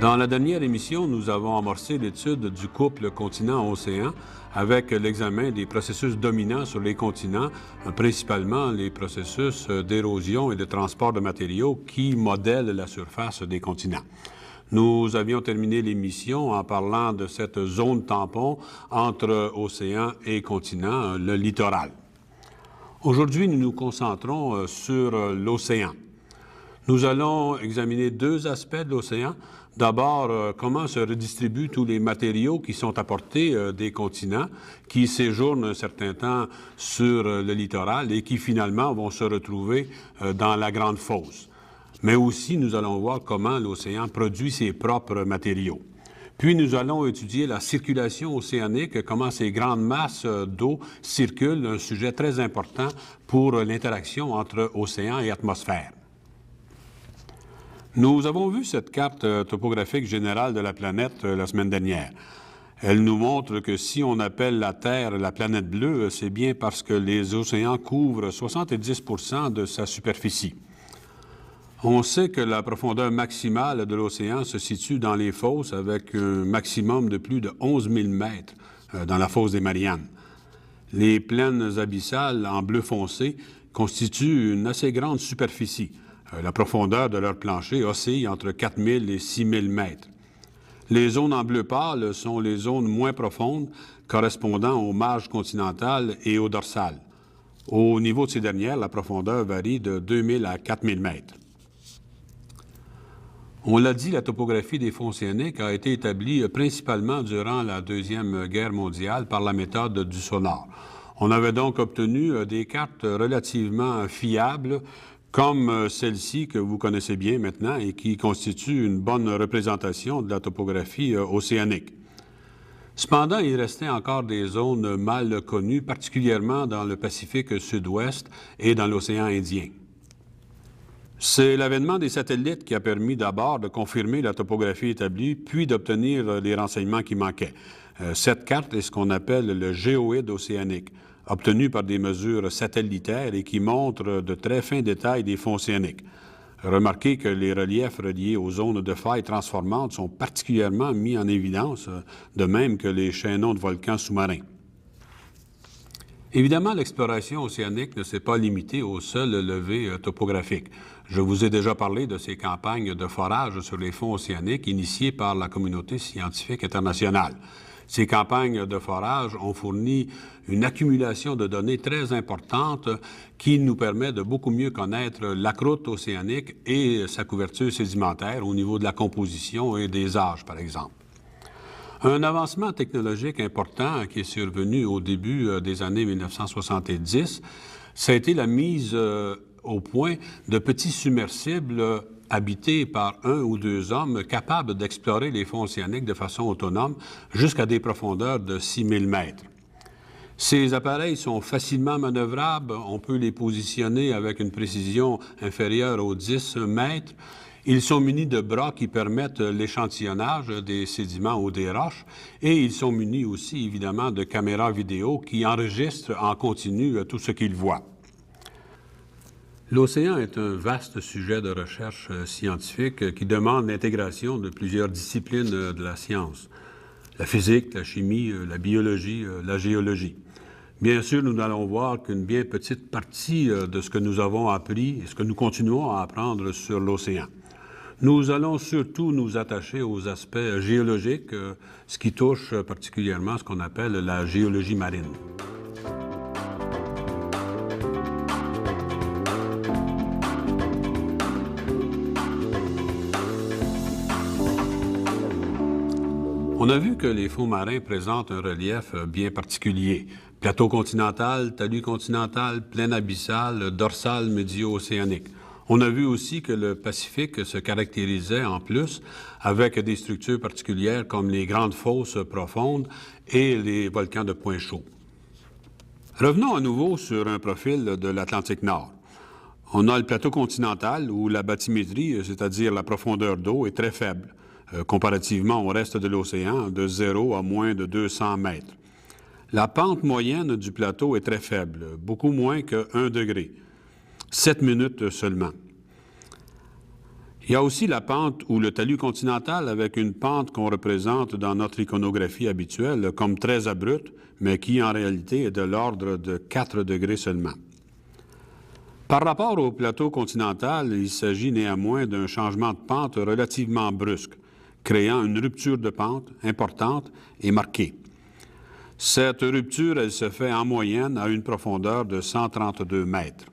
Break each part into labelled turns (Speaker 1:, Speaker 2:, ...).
Speaker 1: Dans la dernière émission, nous avons amorcé l'étude du couple continent-océan avec l'examen des processus dominants sur les continents, principalement les processus d'érosion et de transport de matériaux qui modèlent la surface des continents. Nous avions terminé l'émission en parlant de cette zone tampon entre océan et continent, le littoral. Aujourd'hui, nous nous concentrons sur l'océan. Nous allons examiner deux aspects de l'océan. D'abord, comment se redistribuent tous les matériaux qui sont apportés des continents, qui séjournent un certain temps sur le littoral et qui finalement vont se retrouver dans la Grande Fosse. Mais aussi, nous allons voir comment l'océan produit ses propres matériaux. Puis, nous allons étudier la circulation océanique, comment ces grandes masses d'eau circulent, un sujet très important pour l'interaction entre océan et atmosphère. Nous avons vu cette carte topographique générale de la planète la semaine dernière. Elle nous montre que si on appelle la Terre la planète bleue, c'est bien parce que les océans couvrent 70% de sa superficie. On sait que la profondeur maximale de l'océan se situe dans les fosses avec un maximum de plus de 11 000 mètres dans la fosse des Mariannes. Les plaines abyssales en bleu foncé constituent une assez grande superficie. La profondeur de leur plancher oscille entre 4 000 et 6 000 mètres. Les zones en bleu pâle sont les zones moins profondes correspondant aux marges continentales et aux dorsales. Au niveau de ces dernières, la profondeur varie de 2 000 à 4 000 mètres. On l'a dit, la topographie des fonds océaniques a été établie principalement durant la Deuxième Guerre mondiale par la méthode du sonar. On avait donc obtenu des cartes relativement fiables, comme celle-ci que vous connaissez bien maintenant et qui constitue une bonne représentation de la topographie océanique. Cependant, il restait encore des zones mal connues, particulièrement dans le Pacifique sud-ouest et dans l'océan Indien. C'est l'avènement des satellites qui a permis d'abord de confirmer la topographie établie, puis d'obtenir les renseignements qui manquaient. Cette carte est ce qu'on appelle le géoïde océanique, obtenu par des mesures satellitaires et qui montre de très fins détails des fonds océaniques. Remarquez que les reliefs reliés aux zones de failles transformantes sont particulièrement mis en évidence, de même que les chaînons de volcans sous-marins. Évidemment, l'exploration océanique ne s'est pas limitée aux seules levées topographiques. Je vous ai déjà parlé de ces campagnes de forage sur les fonds océaniques initiées par la communauté scientifique internationale. Ces campagnes de forage ont fourni une accumulation de données très importante qui nous permet de beaucoup mieux connaître la croûte océanique et sa couverture sédimentaire au niveau de la composition et des âges, par exemple. Un avancement technologique important qui est survenu au début des années 1970, ça a été la mise au point de petits submersibles habités par un ou deux hommes capables d'explorer les fonds océaniques de façon autonome jusqu'à des profondeurs de 6 000 mètres. Ces appareils sont facilement manœuvrables, on peut les positionner avec une précision inférieure aux 10 mètres. Ils sont munis de bras qui permettent l'échantillonnage des sédiments ou des roches et ils sont munis aussi, évidemment, de caméras vidéo qui enregistrent en continu tout ce qu'ils voient. L'océan est un vaste sujet de recherche scientifique qui demande l'intégration de plusieurs disciplines de la science. La physique, la chimie, la biologie, la géologie. Bien sûr, nous allons voir qu'une bien petite partie de ce que nous avons appris et ce que nous continuons à apprendre sur l'océan. Nous allons surtout nous attacher aux aspects géologiques, ce qui touche particulièrement ce qu'on appelle la géologie marine. On a vu que les fonds marins présentent un relief bien particulier. Plateau continental, talus continental, plaine abyssale, dorsale médio-océanique. On a vu aussi que le Pacifique se caractérisait en plus avec des structures particulières comme les grandes fosses profondes et les volcans de point chaud. Revenons à nouveau sur un profil de l'Atlantique Nord. On a le plateau continental où la bathymétrie, c'est-à-dire la profondeur d'eau, est très faible, comparativement au reste de l'océan, de 0 à moins de 200 mètres. La pente moyenne du plateau est très faible, beaucoup moins que 1 degré, 7 minutes seulement. Il y a aussi la pente ou le talus continental avec une pente qu'on représente dans notre iconographie habituelle comme très abrupte, mais qui en réalité est de l'ordre de 4 degrés seulement. Par rapport au plateau continental, il s'agit néanmoins d'un changement de pente relativement brusque, créant une rupture de pente importante et marquée. Cette rupture, elle se fait en moyenne à une profondeur de 132 mètres.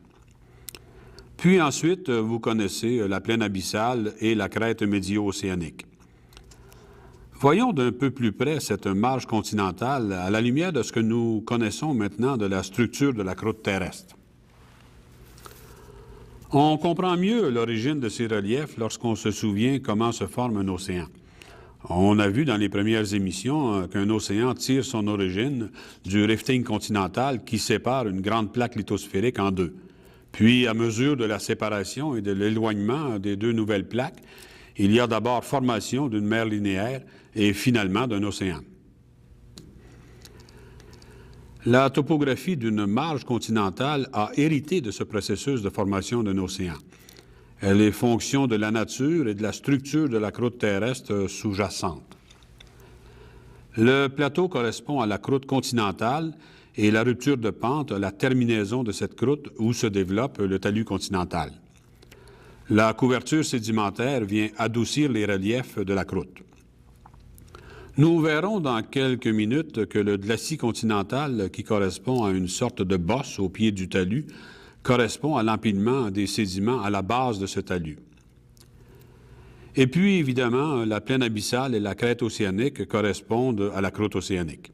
Speaker 1: Puis ensuite, vous connaissez la plaine abyssale et la crête médio-océanique. Voyons d'un peu plus près cette marge continentale à la lumière de ce que nous connaissons maintenant de la structure de la croûte terrestre. On comprend mieux l'origine de ces reliefs lorsqu'on se souvient comment se forme un océan. On a vu dans les premières émissions qu'un océan tire son origine du rifting continental qui sépare une grande plaque lithosphérique en deux. Puis, à mesure de la séparation et de l'éloignement des deux nouvelles plaques, il y a d'abord formation d'une mer linéaire et finalement d'un océan. La topographie d'une marge continentale a hérité de ce processus de formation d'un océan. Elle est fonction de la nature et de la structure de la croûte terrestre sous-jacente. Le plateau correspond à la croûte continentale et la rupture de pente à la terminaison de cette croûte où se développe le talus continental. La couverture sédimentaire vient adoucir les reliefs de la croûte. Nous verrons dans quelques minutes que le glacis continental, qui correspond à une sorte de bosse au pied du talus, correspond à l'empilement des sédiments à la base de ce talus. Et puis, évidemment, la plaine abyssale et la crête océanique correspondent à la croûte océanique.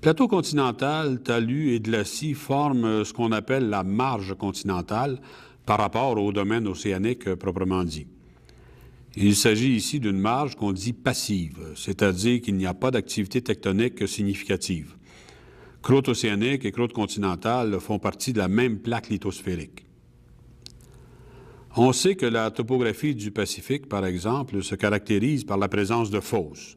Speaker 1: Plateau continental, talus et glacis forment ce qu'on appelle la marge continentale par rapport au domaine océanique proprement dit. Il s'agit ici d'une marge qu'on dit passive, c'est-à-dire qu'il n'y a pas d'activité tectonique significative. Croûte océanique et croûte continentale font partie de la même plaque lithosphérique. On sait que la topographie du Pacifique, par exemple, se caractérise par la présence de fosses.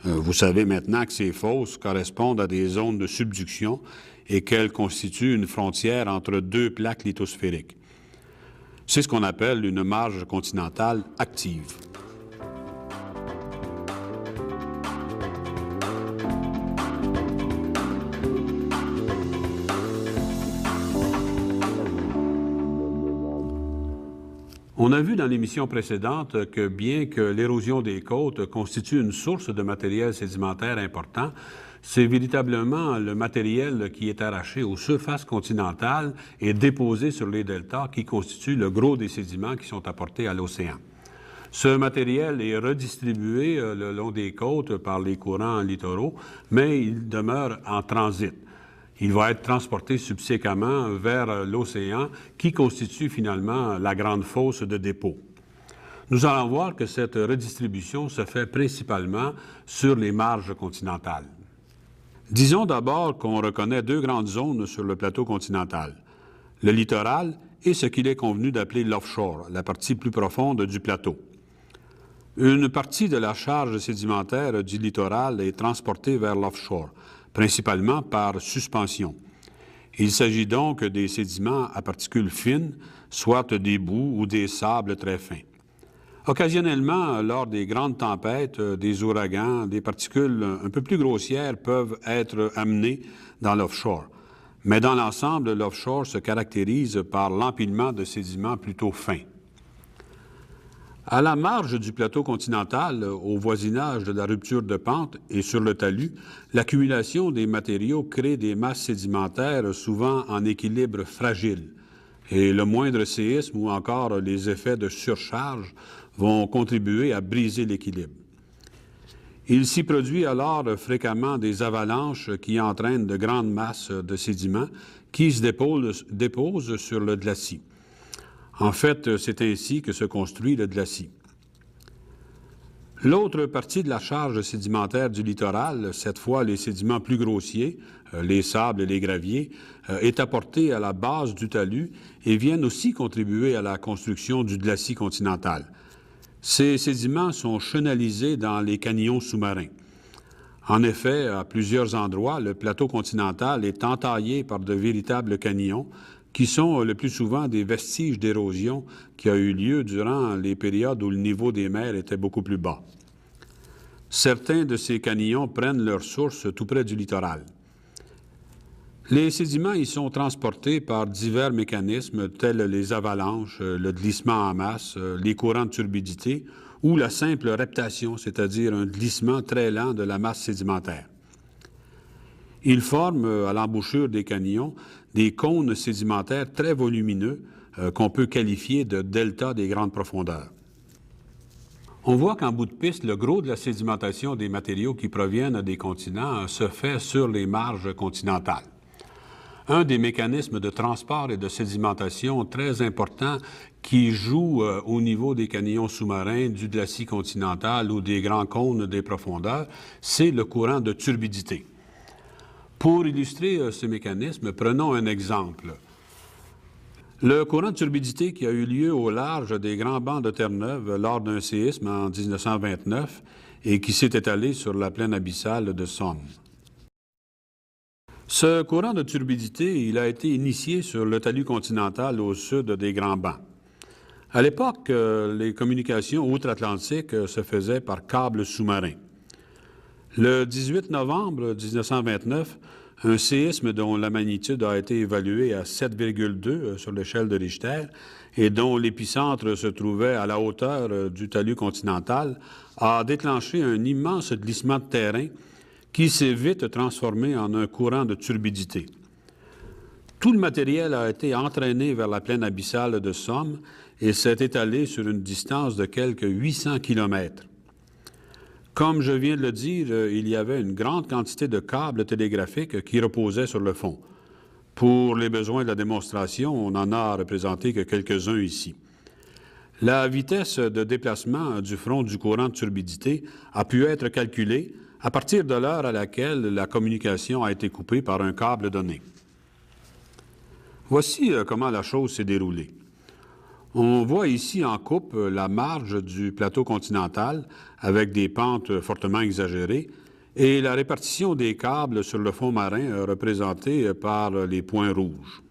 Speaker 1: Vous savez maintenant que ces fosses correspondent à des zones de subduction et qu'elles constituent une frontière entre deux plaques lithosphériques. C'est ce qu'on appelle une marge continentale active. On a vu dans l'émission précédente que bien que l'érosion des côtes constitue une source de matériel sédimentaire important, c'est véritablement le matériel qui est arraché aux surfaces continentales et déposé sur les deltas qui constitue le gros des sédiments qui sont apportés à l'océan. Ce matériel est redistribué le long des côtes par les courants littoraux, mais il demeure en transit. Il va être transporté subséquemment vers l'océan qui constitue finalement la grande fosse de dépôt. Nous allons voir que cette redistribution se fait principalement sur les marges continentales. Disons d'abord qu'on reconnaît deux grandes zones sur le plateau continental, le littoral et ce qu'il est convenu d'appeler l'offshore, la partie plus profonde du plateau. Une partie de la charge sédimentaire du littoral est transportée vers l'offshore, principalement par suspension. Il s'agit donc des sédiments à particules fines, soit des boues ou des sables très fins. Occasionnellement, lors des grandes tempêtes, des ouragans, des particules un peu plus grossières peuvent être amenées dans l'offshore. Mais dans l'ensemble, l'offshore se caractérise par l'empilement de sédiments plutôt fins. À la marge du plateau continental, au voisinage de la rupture de pente et sur le talus, l'accumulation des matériaux crée des masses sédimentaires souvent en équilibre fragile. Et le moindre séisme ou encore les effets de surcharge vont contribuer à briser l'équilibre. Il s'y produit alors fréquemment des avalanches qui entraînent de grandes masses de sédiments qui se déposent sur le glacis. En fait, c'est ainsi que se construit le glacis. L'autre partie de la charge sédimentaire du littoral, cette fois les sédiments plus grossiers, les sables et les graviers, est apportée à la base du talus et viennent aussi contribuer à la construction du glacis continental. Ces sédiments sont chenalisés dans les canyons sous-marins. En effet, à plusieurs endroits, le plateau continental est entaillé par de véritables canyons, qui sont le plus souvent des vestiges d'érosion qui a eu lieu durant les périodes où le niveau des mers était beaucoup plus bas. Certains de ces canillons prennent leur source tout près du littoral. Les sédiments y sont transportés par divers mécanismes tels les avalanches, le glissement en masse, les courants de turbidité ou la simple reptation, c'est-à-dire un glissement très lent de la masse sédimentaire. Ils forment à l'embouchure des canyon des cônes sédimentaires très volumineux qu'on peut qualifier de deltas des grandes profondeurs. On voit qu'en bout de piste, le gros de la sédimentation des matériaux qui proviennent des continents se fait sur les marges continentales. Un des mécanismes de transport et de sédimentation très importants qui joue au niveau des canyons sous-marins, du glacis continental ou des grands cônes des profondeurs, c'est le courant de turbidité. Pour illustrer ce mécanisme, prenons un exemple. Le courant de turbidité qui a eu lieu au large des Grands Bancs de Terre-Neuve lors d'un séisme en 1929 et qui s'est étalé sur la plaine abyssale de Somme. Ce courant de turbidité, il a été initié sur le talus continental au sud des Grands Bancs. À l'époque, les communications outre-Atlantique se faisaient par câbles sous-marins. Le 18 novembre 1929, un séisme dont la magnitude a été évaluée à 7,2 sur l'échelle de Richter et dont l'épicentre se trouvait à la hauteur du talus continental a déclenché un immense glissement de terrain qui s'est vite transformé en un courant de turbidité. Tout le matériel a été entraîné vers la plaine abyssale de Somme et s'est étalé sur une distance de quelques 800 kilomètres. Comme je viens de le dire, il y avait une grande quantité de câbles télégraphiques qui reposaient sur le fond. Pour les besoins de la démonstration, on n'en a représenté que quelques-uns ici. La vitesse de déplacement du front du courant de turbidité a pu être calculée à partir de l'heure à laquelle la communication a été coupée par un câble donné. Voici comment la chose s'est déroulée. On voit ici en coupe la marge du plateau continental avec des pentes fortement exagérées et la répartition des câbles sur le fond marin représentée par les points rouges.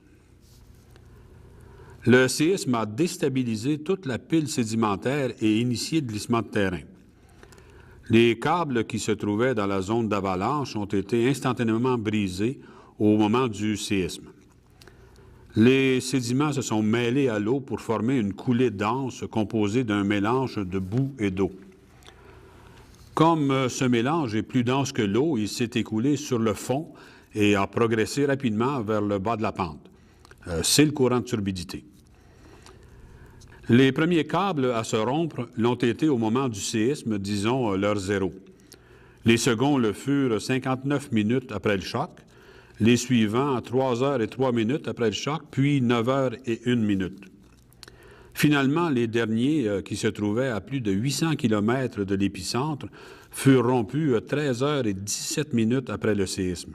Speaker 1: Le séisme a déstabilisé toute la pile sédimentaire et initié le glissement de terrain. Les câbles qui se trouvaient dans la zone d'avalanche ont été instantanément brisés au moment du séisme. Les sédiments se sont mêlés à l'eau pour former une coulée dense composée d'un mélange de boue et d'eau. Comme ce mélange est plus dense que l'eau, il s'est écoulé sur le fond et a progressé rapidement vers le bas de la pente. C'est le courant de turbidité. Les premiers câbles à se rompre l'ont été au moment du séisme, disons l'heure zéro. Les seconds le furent 59 minutes après le choc, les suivants à 3 heures et 3 minutes après le choc, puis 9 heures et 1 minute. Finalement, les derniers, qui se trouvaient à plus de 800 km de l'épicentre, furent rompus 13 heures et 17 minutes après le séisme.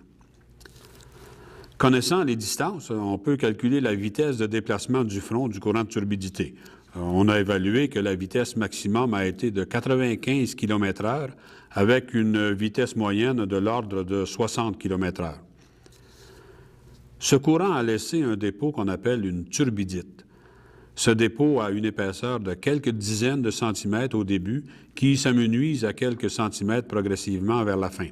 Speaker 1: Connaissant les distances, on peut calculer la vitesse de déplacement du front du courant de turbidité. On a évalué que la vitesse maximum a été de 95 km/h avec une vitesse moyenne de l'ordre de 60 km/h. Ce courant a laissé un dépôt qu'on appelle une turbidite. Ce dépôt a une épaisseur de quelques dizaines de centimètres au début qui s'amenuise à quelques centimètres progressivement vers la fin.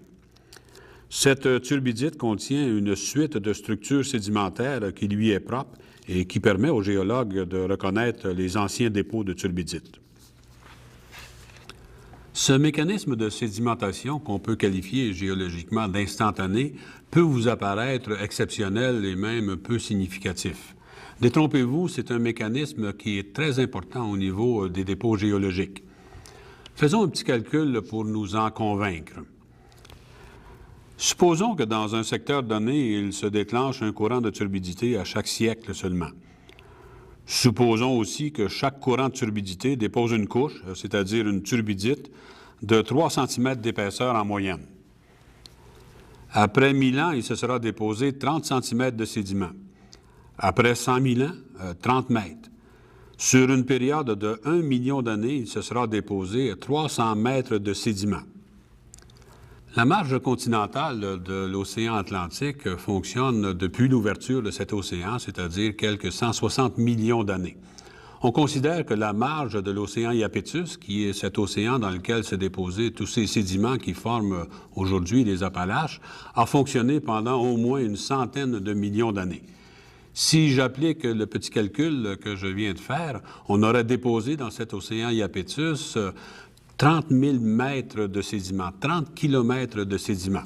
Speaker 1: Cette turbidite contient une suite de structures sédimentaires qui lui est propre et qui permet aux géologues de reconnaître les anciens dépôts de turbidite. Ce mécanisme de sédimentation, qu'on peut qualifier géologiquement d'instantané, peut vous apparaître exceptionnel et même peu significatif. Détrompez-vous, c'est un mécanisme qui est très important au niveau des dépôts géologiques. Faisons un petit calcul pour nous en convaincre. Supposons que dans un secteur donné, il se déclenche un courant de turbidité à chaque siècle seulement. Supposons aussi que chaque courant de turbidité dépose une couche, c'est-à-dire une turbidite, de 3 cm d'épaisseur en moyenne. Après 1000 ans, il se sera déposé 30 cm de sédiment. Après 100 000 ans, 30 mètres. Sur une période de 1 million d'années, il se sera déposé 300 mètres de sédiment. La marge continentale de l'océan Atlantique fonctionne depuis l'ouverture de cet océan, c'est-à-dire quelques 160 millions d'années. On considère que la marge de l'océan Iapetus, qui est cet océan dans lequel se déposaient tous ces sédiments qui forment aujourd'hui les Appalaches, a fonctionné pendant au moins une centaine de millions d'années. Si j'applique le petit calcul que je viens de faire, on aurait déposé dans cet océan Iapetus 30 000 mètres de sédiments, 30 kilomètres de sédiments.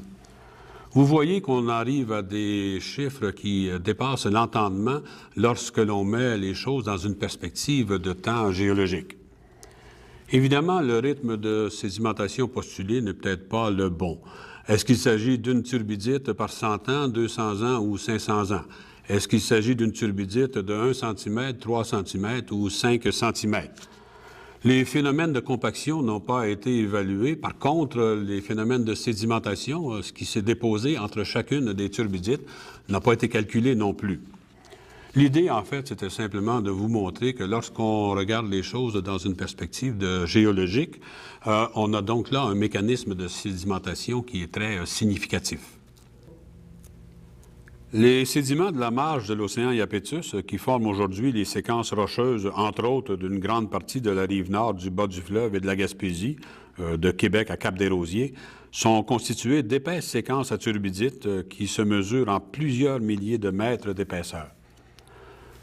Speaker 1: Vous voyez qu'on arrive à des chiffres qui dépassent l'entendement lorsque l'on met les choses dans une perspective de temps géologique. Évidemment, le rythme de sédimentation postulé n'est peut-être pas le bon. Est-ce qu'il s'agit d'une turbidite par 100 ans, 200 ans ou 500 ans? Est-ce qu'il s'agit d'une turbidite de 1 cm, 3 cm ou 5 cm? Les phénomènes de compaction n'ont pas été évalués. Par contre, les phénomènes de sédimentation, ce qui s'est déposé entre chacune des turbidites, n'a pas été calculé non plus. L'idée, en fait, c'était simplement de vous montrer que lorsqu'on regarde les choses dans une perspective géologique, on a donc là un mécanisme de sédimentation qui est très significatif. Les sédiments de la marge de l'océan Iapetus, qui forment aujourd'hui les séquences rocheuses, entre autres, d'une grande partie de la rive nord du bas du fleuve et de la Gaspésie, de Québec à Cap-des-Rosiers, sont constitués d'épaisses séquences à turbidites qui se mesurent en plusieurs milliers de mètres d'épaisseur.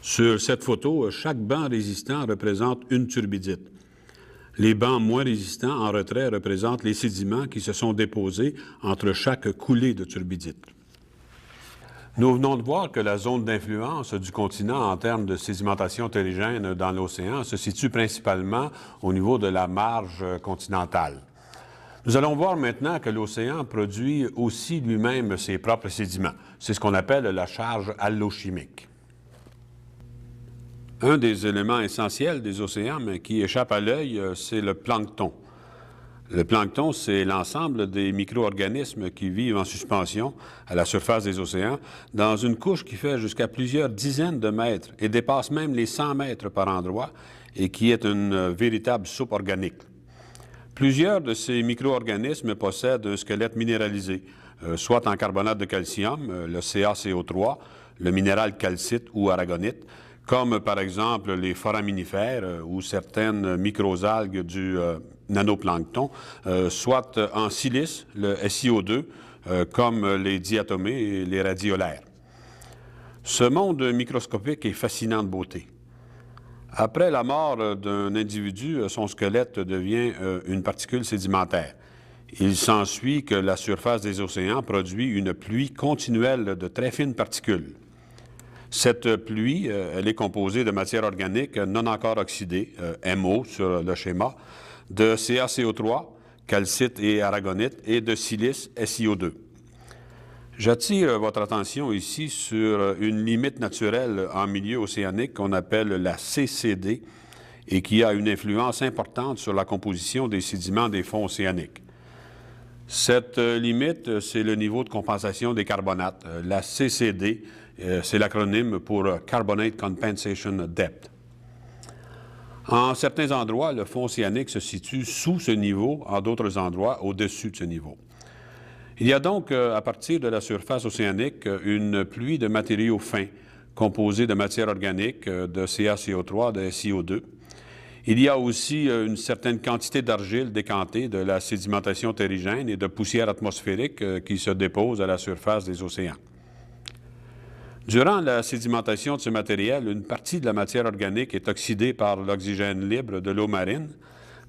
Speaker 1: Sur cette photo, chaque banc résistant représente une turbidite. Les bancs moins résistants en retrait représentent les sédiments qui se sont déposés entre chaque coulée de turbidite. Nous venons de voir que la zone d'influence du continent en termes de sédimentation terrigène dans l'océan se situe principalement au niveau de la marge continentale. Nous allons voir maintenant que l'océan produit aussi lui-même ses propres sédiments. C'est ce qu'on appelle la charge allochimique. Un des éléments essentiels des océans, mais qui échappe à l'œil, c'est le plancton. Le plancton, c'est l'ensemble des micro-organismes qui vivent en suspension à la surface des océans dans une couche qui fait jusqu'à plusieurs dizaines de mètres et dépasse même les 100 mètres par endroit et qui est une véritable soupe organique. Plusieurs de ces micro-organismes possèdent un squelette minéralisé, soit en carbonate de calcium, le CaCO3, le minéral calcite ou aragonite, comme par exemple les foraminifères ou certaines microalgues du nanoplancton, soit en silice, le SiO2, comme les diatomées et les radiolaires. Ce monde microscopique est fascinant de beauté. Après la mort d'un individu, son squelette devient une particule sédimentaire. Il s'ensuit que la surface des océans produit une pluie continuelle de très fines particules. Cette pluie, elle est composée de matière organique non encore oxydée, MO sur le schéma, de CaCO3, calcite et aragonite, et de silice, SiO2. J'attire votre attention ici sur une limite naturelle en milieu océanique qu'on appelle la CCD et qui a une influence importante sur la composition des sédiments des fonds océaniques. Cette limite, c'est le niveau de compensation des carbonates. La CCD, c'est l'acronyme pour Carbonate Compensation Depth. En certains endroits, le fond océanique se situe sous ce niveau, en d'autres endroits, au-dessus de ce niveau. Il y a donc, à partir de la surface océanique, une pluie de matériaux fins, composés de matière organique, de CaCO3, de SiO2. Il y a aussi une certaine quantité d'argile décantée de la sédimentation terrigène et de poussière atmosphérique qui se dépose à la surface des océans. Durant la sédimentation de ce matériel, une partie de la matière organique est oxydée par l'oxygène libre de l'eau marine,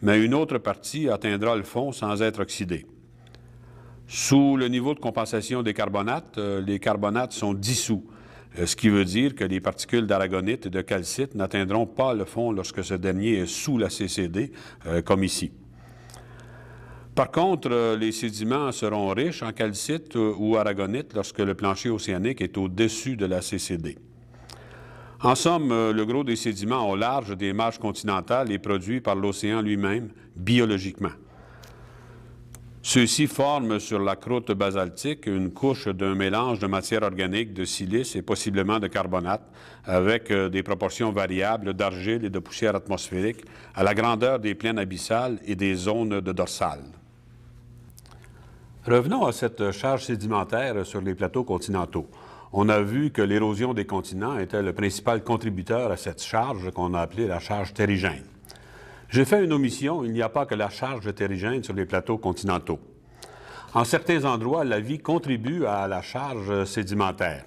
Speaker 1: mais une autre partie atteindra le fond sans être oxydée. Sous le niveau de compensation des carbonates, les carbonates sont dissous, ce qui veut dire que les particules d'aragonite et de calcite n'atteindront pas le fond lorsque ce dernier est sous la CCD, comme ici. Par contre, les sédiments seront riches en calcite ou aragonite lorsque le plancher océanique est au-dessus de la CCD. En somme, le gros des sédiments au large des marges continentales est produit par l'océan lui-même, biologiquement. Ceux-ci forment sur la croûte basaltique une couche d'un mélange de matière organique, de silice et possiblement de carbonate, avec des proportions variables d'argile et de poussière atmosphérique à la grandeur des plaines abyssales et des zones de dorsales. Revenons à cette charge sédimentaire sur les plateaux continentaux. On a vu que l'érosion des continents était le principal contributeur à cette charge qu'on a appelée la charge terrigène. J'ai fait une omission, il n'y a pas que la charge terrigène sur les plateaux continentaux. En certains endroits, la vie contribue à la charge sédimentaire.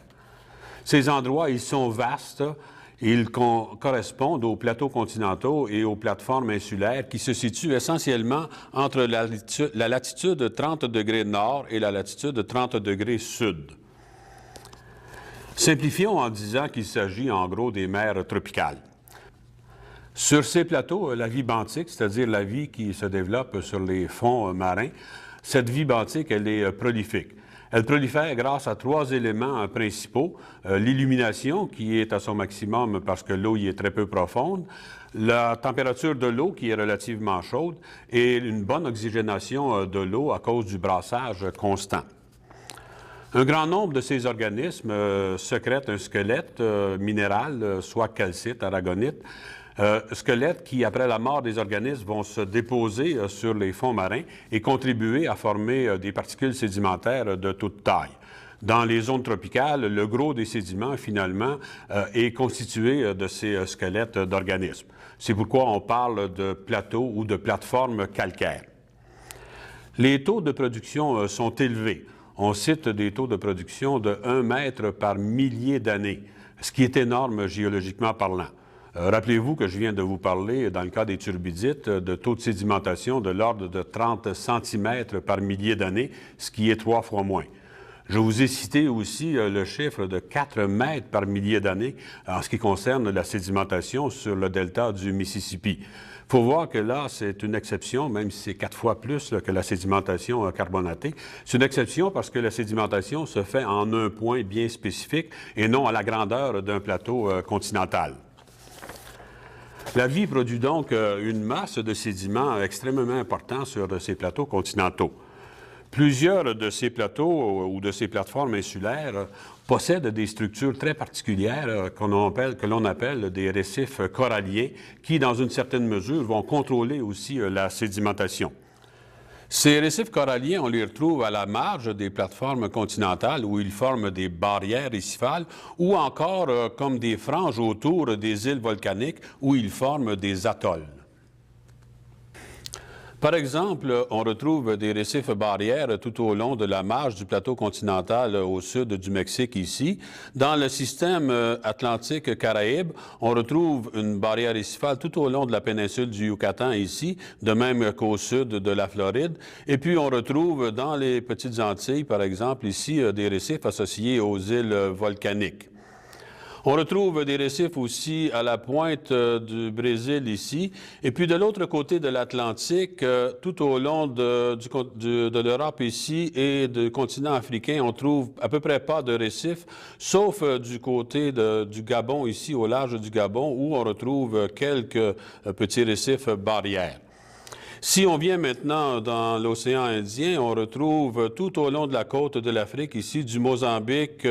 Speaker 1: Ces endroits, ils sont vastes, ils correspondent aux plateaux continentaux et aux plateformes insulaires qui se situent essentiellement entre la latitude 30 degrés nord et la latitude 30 degrés sud. Simplifions en disant qu'il s'agit en gros des mers tropicales. Sur ces plateaux, la vie benthique, c'est-à-dire la vie qui se développe sur les fonds marins, cette vie benthique, elle est prolifique. Elle prolifère grâce à 3 éléments principaux. L'illumination, qui est à son maximum parce que l'eau y est très peu profonde, la température de l'eau, qui est relativement chaude, et une bonne oxygénation de l'eau à cause du brassage constant. Un grand nombre de ces organismes sécrètent un squelette minéral, soit calcite, aragonite, squelettes qui, après la mort des organismes, vont se déposer sur les fonds marins et contribuer à former des particules sédimentaires de toute taille. Dans les zones tropicales, le gros des sédiments, finalement, est constitué de ces squelettes d'organismes. C'est pourquoi on parle de plateaux ou de plateformes calcaires. Les taux de production sont élevés. On cite des taux de production de 1 mètre par millier d'années, ce qui est énorme géologiquement parlant. Rappelez-vous que je viens de vous parler, dans le cas des turbidites, de taux de sédimentation de l'ordre de 30 cm par millier d'années, ce qui est 3 fois moins. Je vous ai cité aussi le chiffre de 4 mètres par millier d'années en ce qui concerne la sédimentation sur le delta du Mississippi. Il faut voir que là, c'est une exception, même si c'est 4 fois plus que la sédimentation carbonatée. C'est une exception parce que la sédimentation se fait en un point bien spécifique et non à la grandeur d'un plateau continental. La vie produit donc une masse de sédiments extrêmement importante sur ces plateaux continentaux. Plusieurs de ces plateaux ou de ces plateformes insulaires possèdent des structures très particulières que l'on appelle des récifs coralliens qui, dans une certaine mesure, vont contrôler aussi la sédimentation. Ces récifs coralliens, on les retrouve à la marge des plateformes continentales où ils forment des barrières récifales ou encore comme des franges autour des îles volcaniques où ils forment des atolls. Par exemple, on retrouve des récifs barrières tout au long de la marge du plateau continental au sud du Mexique ici. Dans le système atlantique Caraïbe, on retrouve une barrière récifale tout au long de la péninsule du Yucatan ici, de même qu'au sud de la Floride. Et puis on retrouve dans les Petites Antilles, par exemple, ici, des récifs associés aux îles volcaniques. On retrouve des récifs aussi à la pointe du Brésil ici. Et puis de l'autre côté de l'Atlantique, tout au long de l'Europe ici et du continent africain, on trouve à peu près pas de récifs, sauf du côté du Gabon ici, au large du Gabon, où on retrouve quelques petits récifs barrières. Si on vient maintenant dans l'océan Indien, on retrouve tout au long de la côte de l'Afrique, ici, du Mozambique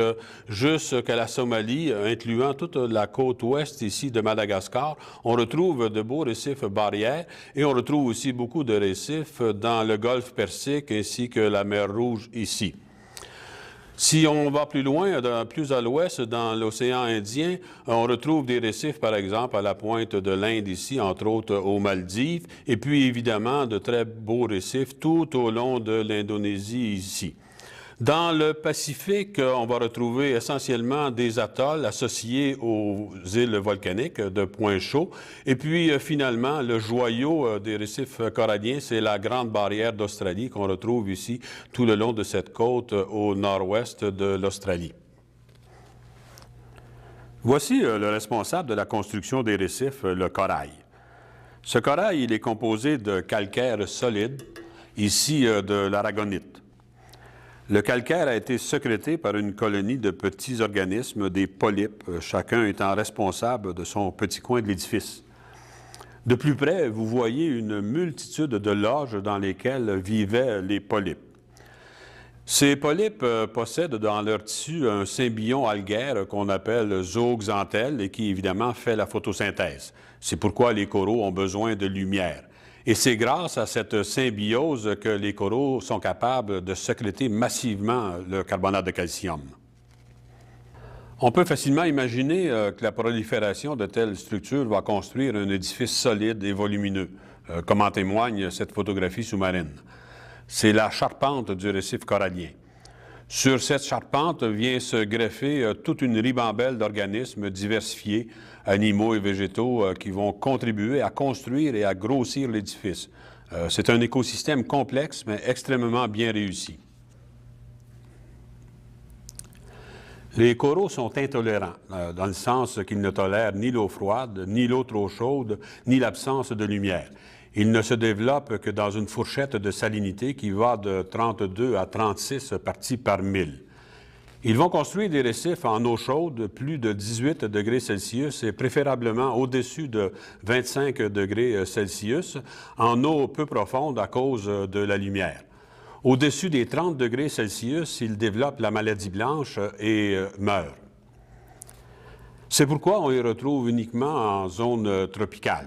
Speaker 1: jusqu'à la Somalie, incluant toute la côte ouest ici de Madagascar, on retrouve de beaux récifs barrières et on retrouve aussi beaucoup de récifs dans le golfe Persique ainsi que la mer Rouge ici. Si on va plus loin, plus à l'ouest, dans l'océan Indien, on retrouve des récifs, par exemple, à la pointe de l'Inde ici, entre autres aux Maldives, et puis évidemment de très beaux récifs tout au long de l'Indonésie ici. Dans le Pacifique, on va retrouver essentiellement des atolls associés aux îles volcaniques de points chauds. Et puis, finalement, le joyau des récifs coralliens, c'est la Grande Barrière d'Australie qu'on retrouve ici tout le long de cette côte au nord-ouest de l'Australie. Voici le responsable de la construction des récifs, le corail. Ce corail, il est composé de calcaire solide, ici de l'aragonite. Le calcaire a été sécrété par une colonie de petits organismes, des polypes, chacun étant responsable de son petit coin de l'édifice. De plus près, vous voyez une multitude de loges dans lesquelles vivaient les polypes. Ces polypes possèdent dans leur tissu un symbiont algaire qu'on appelle zooxanthelle et qui évidemment fait la photosynthèse. C'est pourquoi les coraux ont besoin de lumière. Et c'est grâce à cette symbiose que les coraux sont capables de sécréter massivement le carbonate de calcium. On peut facilement imaginer que la prolifération de telles structures va construire un édifice solide et volumineux, comme en témoigne cette photographie sous-marine. C'est la charpente du récif corallien. Sur cette charpente vient se greffer toute une ribambelle d'organismes diversifiés, animaux et végétaux, qui vont contribuer à construire et à grossir l'édifice. C'est un écosystème complexe, mais extrêmement bien réussi. Les coraux sont intolérants, dans le sens qu'ils ne tolèrent ni l'eau froide, ni l'eau trop chaude, ni l'absence de lumière. Ils ne se développent que dans une fourchette de salinité qui va de 32 à 36 parties par 1000. Ils vont construire des récifs en eau chaude, plus de 18 degrés Celsius et préférablement au-dessus de 25 degrés Celsius, en eau peu profonde à cause de la lumière. Au-dessus des 30 degrés Celsius, ils développent la maladie blanche et meurent. C'est pourquoi on les retrouve uniquement en zone tropicale.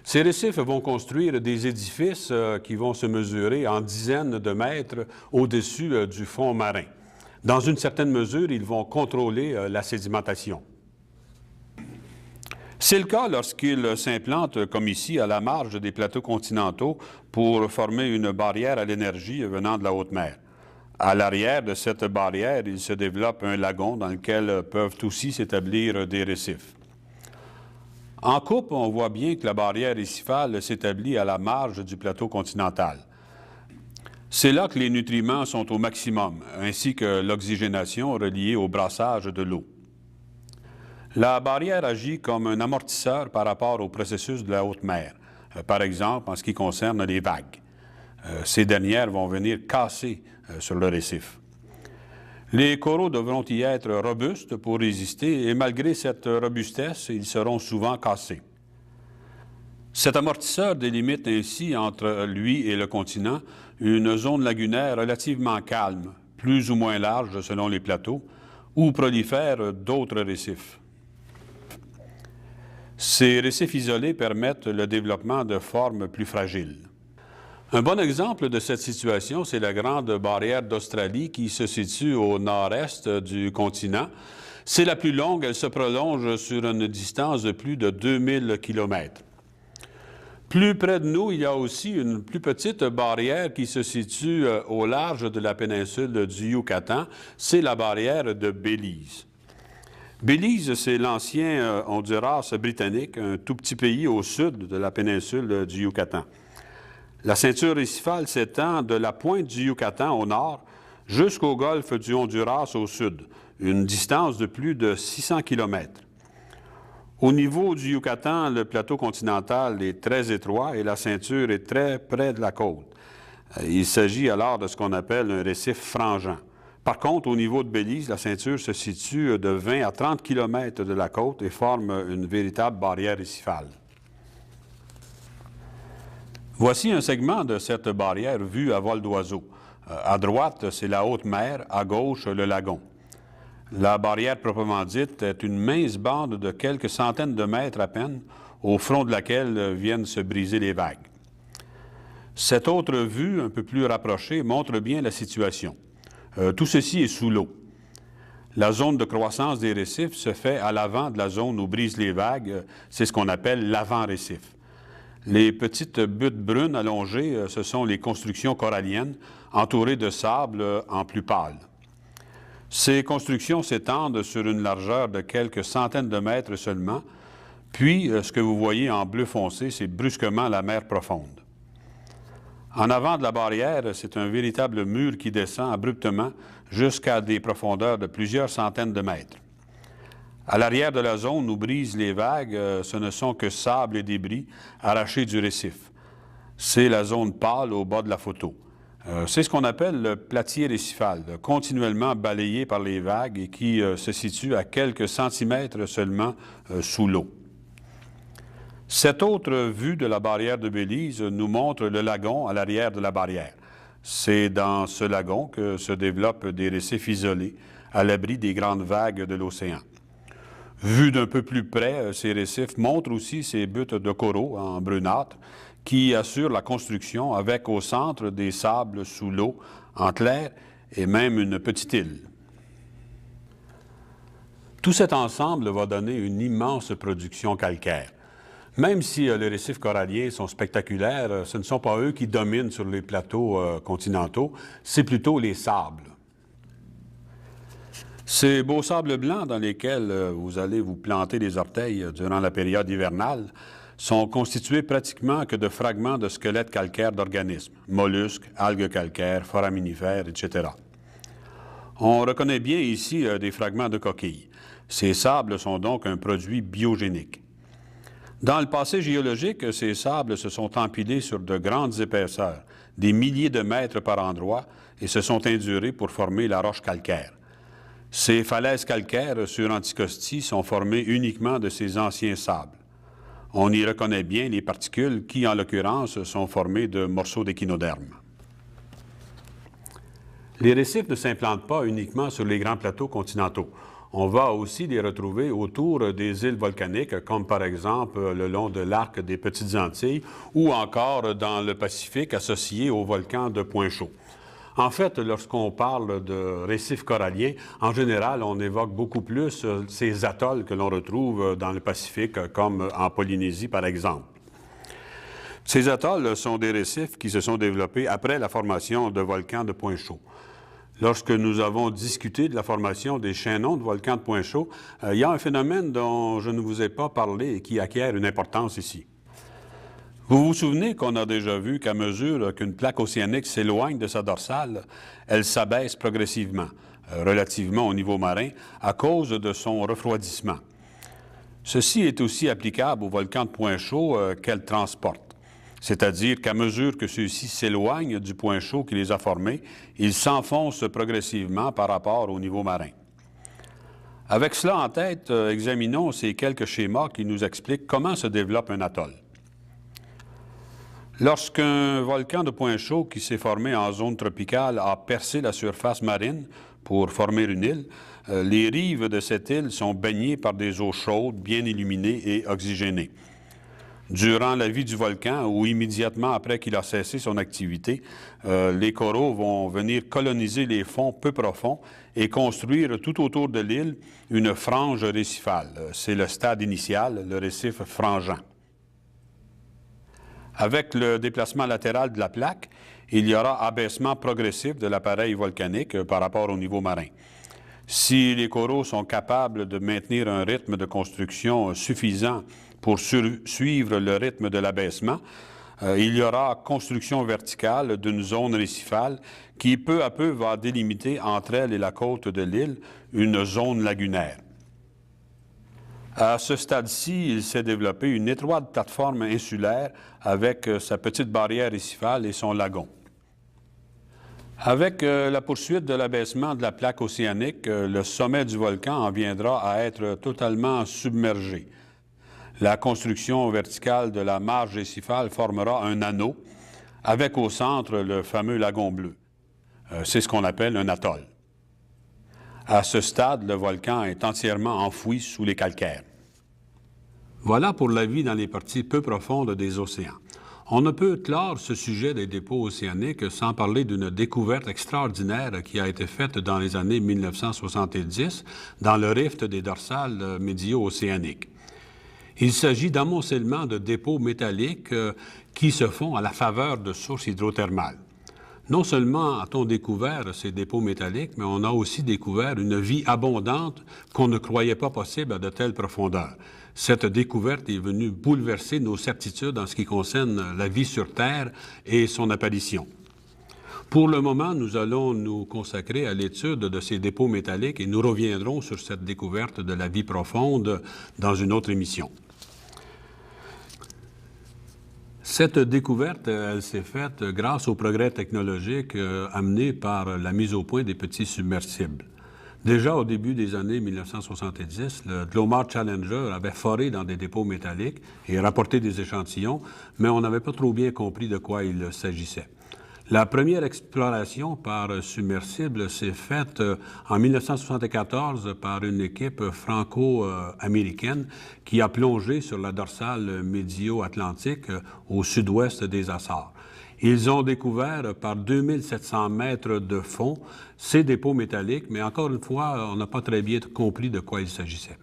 Speaker 1: Ces récifs vont construire des édifices qui vont se mesurer en dizaines de mètres au-dessus du fond marin. Dans une certaine mesure, ils vont contrôler la sédimentation. C'est le cas lorsqu'ils s'implantent, comme ici, à la marge des plateaux continentaux pour former une barrière à l'énergie venant de la haute mer. À l'arrière de cette barrière, il se développe un lagon dans lequel peuvent aussi s'établir des récifs. En coupe, on voit bien que la barrière récifale s'établit à la marge du plateau continental. C'est là que les nutriments sont au maximum, ainsi que l'oxygénation reliée au brassage de l'eau. La barrière agit comme un amortisseur par rapport au processus de la haute mer, par exemple en ce qui concerne les vagues. Ces dernières vont venir casser sur le récif. Les coraux devront y être robustes pour résister et malgré cette robustesse, ils seront souvent cassés. Cet amortisseur délimite ainsi entre lui et le continent une zone lagunaire relativement calme, plus ou moins large selon les plateaux, où prolifèrent d'autres récifs. Ces récifs isolés permettent le développement de formes plus fragiles. Un bon exemple de cette situation, c'est la Grande Barrière d'Australie qui se situe au nord-est du continent. C'est la plus longue, elle se prolonge sur une distance de plus de 2000 km. Plus près de nous, il y a aussi une plus petite barrière qui se situe au large de la péninsule du Yucatan. C'est la barrière de Belize. Belize, c'est l'ancien Honduras britannique, un tout petit pays au sud de la péninsule du Yucatan. La ceinture récifale s'étend de la pointe du Yucatan au nord jusqu'au golfe du Honduras au sud, une distance de plus de 600 km. Au niveau du Yucatan, le plateau continental est très étroit et la ceinture est très près de la côte. Il s'agit alors de ce qu'on appelle un récif frangeant. Par contre, au niveau de Belize, la ceinture se situe de 20 à 30 km de la côte et forme une véritable barrière récifale. Voici un segment de cette barrière vue à vol d'oiseau. À droite, c'est la haute mer, à gauche, le lagon. La barrière proprement dite est une mince bande de quelques centaines de mètres à peine, au front de laquelle viennent se briser les vagues. Cette autre vue, un peu plus rapprochée, montre bien la situation. Tout ceci est sous l'eau. La zone de croissance des récifs se fait à l'avant de la zone où brisent les vagues. C'est ce qu'on appelle l'avant-récif. Les petites buttes brunes allongées, ce sont les constructions coralliennes, entourées de sable en plus pâle. Ces constructions s'étendent sur une largeur de quelques centaines de mètres seulement, puis ce que vous voyez en bleu foncé, c'est brusquement la mer profonde. En avant de la barrière, c'est un véritable mur qui descend abruptement jusqu'à des profondeurs de plusieurs centaines de mètres. À l'arrière de la zone où brisent les vagues, ce ne sont que sable et débris arrachés du récif. C'est la zone pâle au bas de la photo. C'est ce qu'on appelle le platier récifal, continuellement balayé par les vagues et qui se situe à quelques centimètres seulement sous l'eau. Cette autre vue de la barrière de Belize nous montre le lagon à l'arrière de la barrière. C'est dans ce lagon que se développent des récifs isolés à l'abri des grandes vagues de l'océan. Vus d'un peu plus près, ces récifs montrent aussi ces buttes de coraux en brunâtre qui assure la construction avec au centre des sables sous l'eau, entre l'air et même une petite île. Tout cet ensemble va donner une immense production calcaire. Même si les récifs coralliens sont spectaculaires, ce ne sont pas eux qui dominent sur les plateaux continentaux, c'est plutôt les sables. Ces beaux sables blancs dans lesquels vous allez vous planter les orteils durant la période hivernale sont constitués pratiquement que de fragments de squelettes calcaires d'organismes, mollusques, algues calcaires, foraminifères, etc. On reconnaît bien ici des fragments de coquilles. Ces sables sont donc un produit biogénique. Dans le passé géologique, ces sables se sont empilés sur de grandes épaisseurs, des milliers de mètres par endroit, et se sont indurés pour former la roche calcaire. Ces falaises calcaires sur Anticosti sont formées uniquement de ces anciens sables. On y reconnaît bien les particules qui, en l'occurrence, sont formées de morceaux d'échinoderme. Les récifs ne s'implantent pas uniquement sur les grands plateaux continentaux. On va aussi les retrouver autour des îles volcaniques, comme par exemple le long de l'arc des Petites Antilles ou encore dans le Pacifique associé au volcan de Pointe-Chaux. En fait, lorsqu'on parle de récifs coralliens, en général, on évoque beaucoup plus ces atolls que l'on retrouve dans le Pacifique, comme en Polynésie, par exemple. Ces atolls sont des récifs qui se sont développés après la formation de volcans de Pointe-Chaux. Lorsque nous avons discuté de la formation des chaînons de volcans de Pointe-Chaux, il y a un phénomène dont je ne vous ai pas parlé et qui acquiert une importance ici. Vous vous souvenez qu'on a déjà vu qu'à mesure qu'une plaque océanique s'éloigne de sa dorsale, elle s'abaisse progressivement, relativement au niveau marin, à cause de son refroidissement. Ceci est aussi applicable aux volcans de Pointe-Chaux qu'elle transporte. C'est-à-dire qu'à mesure que ceux-ci s'éloignent du point chaud qui les a formés, ils s'enfoncent progressivement par rapport au niveau marin. Avec cela en tête, examinons ces quelques schémas qui nous expliquent comment se développe un atoll. Lorsqu'un volcan de point chaud qui s'est formé en zone tropicale a percé la surface marine pour former une île, les rives de cette île sont baignées par des eaux chaudes, bien illuminées et oxygénées. Durant la vie du volcan ou immédiatement après qu'il a cessé son activité, les coraux vont venir coloniser les fonds peu profonds et construire tout autour de l'île une frange récifale. C'est le stade initial, le récif frangeant. Avec le déplacement latéral de la plaque, il y aura abaissement progressif de l'appareil volcanique par rapport au niveau marin. Si les coraux sont capables de maintenir un rythme de construction suffisant pour suivre le rythme de l'abaissement, il y aura construction verticale d'une zone récifale qui peu à peu va délimiter entre elle et la côte de l'île une zone lagunaire. À ce stade-ci, il s'est développé une étroite plateforme insulaire avec sa petite barrière récifale et son lagon. Avec la poursuite de l'abaissement de la plaque océanique, le sommet du volcan en viendra à être totalement submergé. La construction verticale de la marge récifale formera un anneau avec au centre le fameux lagon bleu. C'est ce qu'on appelle un atoll. À ce stade, le volcan est entièrement enfoui sous les calcaires. Voilà pour la vie dans les parties peu profondes des océans. On ne peut clore ce sujet des dépôts océaniques sans parler d'une découverte extraordinaire qui a été faite dans les années 1970 dans le rift des dorsales médio-océaniques. Il s'agit d'amoncellements de dépôts métalliques qui se font à la faveur de sources hydrothermales. Non seulement a-t-on découvert ces dépôts métalliques, mais on a aussi découvert une vie abondante qu'on ne croyait pas possible à de telles profondeurs. Cette découverte est venue bouleverser nos certitudes en ce qui concerne la vie sur Terre et son apparition. Pour le moment, nous allons nous consacrer à l'étude de ces dépôts métalliques et nous reviendrons sur cette découverte de la vie profonde dans une autre émission. Cette découverte, elle s'est faite grâce aux progrès technologiques amenés par la mise au point des petits submersibles. Déjà au début des années 1970, le Glomar Challenger avait foré dans des dépôts métalliques et rapporté des échantillons, mais on n'avait pas trop bien compris de quoi il s'agissait. La première exploration par submersible s'est faite en 1974 par une équipe franco-américaine qui a plongé sur la dorsale médio-atlantique au sud-ouest des Açores. Ils ont découvert par 2700 mètres de fond ces dépôts métalliques, mais encore une fois, on n'a pas très bien compris de quoi il s'agissait.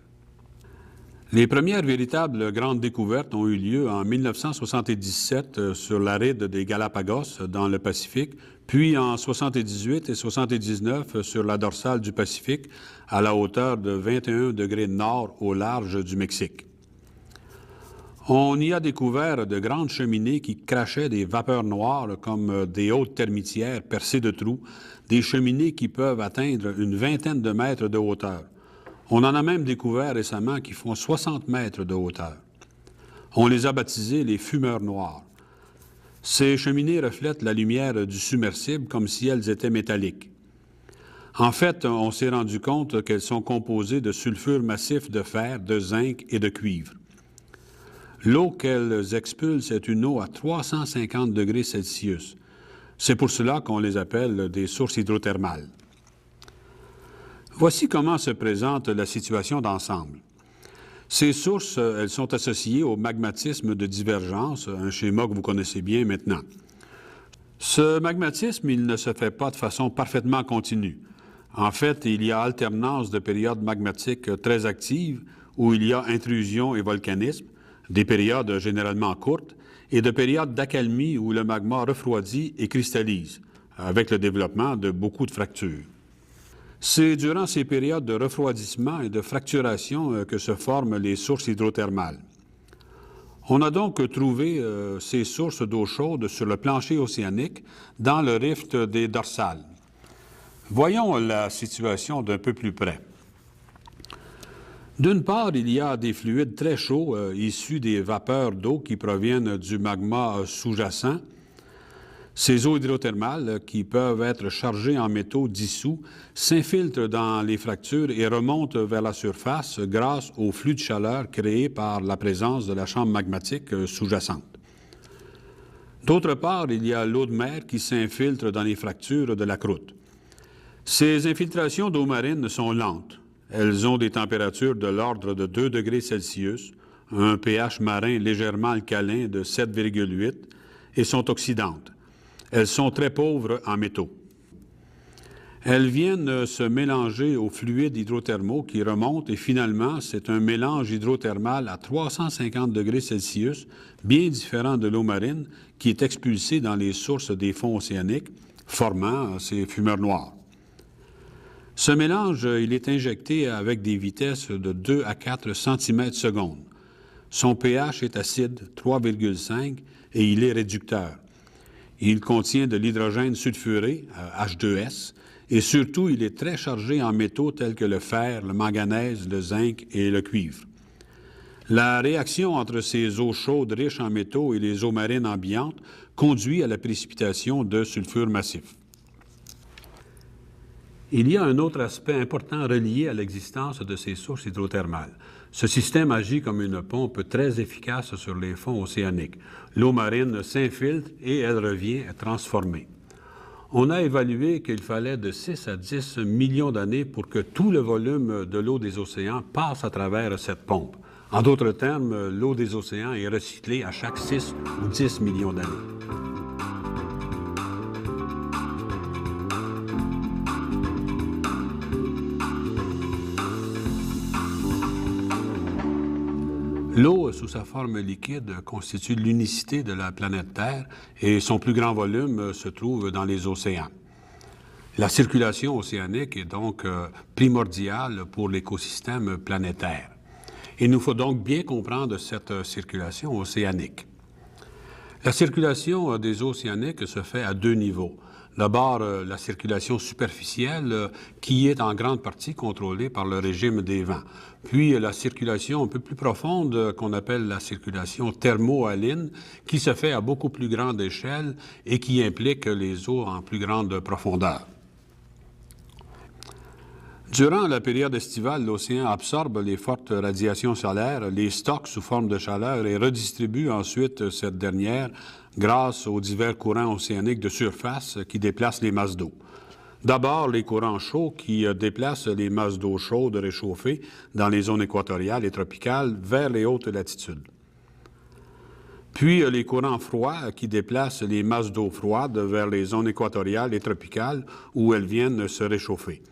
Speaker 1: Les premières véritables grandes découvertes ont eu lieu en 1977 sur la ride des Galapagos dans le Pacifique, puis en 78 et 79 sur la dorsale du Pacifique à la hauteur de 21 degrés nord au large du Mexique. On y a découvert de grandes cheminées qui crachaient des vapeurs noires comme des hautes termitières percées de trous, des cheminées qui peuvent atteindre une vingtaine de mètres de hauteur. On en a même découvert récemment qui font 60 mètres de hauteur. On les a baptisés les fumeurs noirs. Ces cheminées reflètent la lumière du submersible comme si elles étaient métalliques. En fait, on s'est rendu compte qu'elles sont composées de sulfure massif de fer, de zinc et de cuivre. L'eau qu'elles expulsent est une eau à 350 degrés Celsius. C'est pour cela qu'on les appelle des sources hydrothermales. Voici comment se présente la situation d'ensemble. Ces sources, elles sont associées au magmatisme de divergence, un schéma que vous connaissez bien maintenant. Ce magmatisme, il ne se fait pas de façon parfaitement continue. En fait, il y a alternance de périodes magmatiques très actives où il y a intrusion et volcanisme, des périodes généralement courtes, et de périodes d'accalmie où le magma refroidit et cristallise, avec le développement de beaucoup de fractures. C'est durant ces périodes de refroidissement et de fracturation que se forment les sources hydrothermales. On a donc trouvé ces sources d'eau chaude sur le plancher océanique dans le rift des dorsales. Voyons la situation d'un peu plus près. D'une part, il y a des fluides très chauds issus des vapeurs d'eau qui proviennent du magma sous-jacent. Ces eaux hydrothermales, qui peuvent être chargées en métaux dissous, s'infiltrent dans les fractures et remontent vers la surface grâce au flux de chaleur créé par la présence de la chambre magmatique sous-jacente. D'autre part, il y a l'eau de mer qui s'infiltre dans les fractures de la croûte. Ces infiltrations d'eau marine sont lentes. Elles ont des températures de l'ordre de 2 degrés Celsius, un pH marin légèrement alcalin de 7,8 et sont oxydantes. Elles sont très pauvres en métaux. Elles viennent se mélanger aux fluides hydrothermaux qui remontent et finalement, c'est un mélange hydrothermal à 350 degrés Celsius, bien différent de l'eau marine, qui est expulsée dans les sources des fonds océaniques, formant ces fumeurs noirs. Ce mélange, il est injecté avec des vitesses de 2 à 4 cm/s. Son pH est acide, 3,5, et il est réducteur. Il contient de l'hydrogène sulfuré, H2S, et surtout, il est très chargé en métaux tels que le fer, le manganèse, le zinc et le cuivre. La réaction entre ces eaux chaudes riches en métaux et les eaux marines ambiantes conduit à la précipitation de sulfure massif. Il y a un autre aspect important relié à l'existence de ces sources hydrothermales. Ce système agit comme une pompe très efficace sur les fonds océaniques. L'eau marine s'infiltre et elle revient transformée. On a évalué qu'il fallait de 6 à 10 millions d'années pour que tout le volume de l'eau des océans passe à travers cette pompe. En d'autres termes, l'eau des océans est recyclée à chaque 6 ou 10 millions d'années. L'eau, sous sa forme liquide, constitue l'unicité de la planète Terre et son plus grand volume se trouve dans les océans. La circulation océanique est donc primordiale pour l'écosystème planétaire. Il nous faut donc bien comprendre cette circulation océanique. La circulation des eaux océaniques se fait à deux niveaux. D'abord, la circulation superficielle qui est en grande partie contrôlée par le régime des vents. Puis, la circulation un peu plus profonde qu'on appelle la circulation thermo-haline qui se fait à beaucoup plus grande échelle et qui implique les eaux en plus grande profondeur. Durant la période estivale, l'océan absorbe les fortes radiations solaires, les stocke sous forme de chaleur et redistribue ensuite cette dernière grâce aux divers courants océaniques de surface qui déplacent les masses d'eau. D'abord, les courants chauds qui déplacent les masses d'eau chaude réchauffées dans les zones équatoriales et tropicales vers les hautes latitudes. Puis, les courants froids qui déplacent les masses d'eau froide vers les zones équatoriales et tropicales où elles viennent se réchauffer.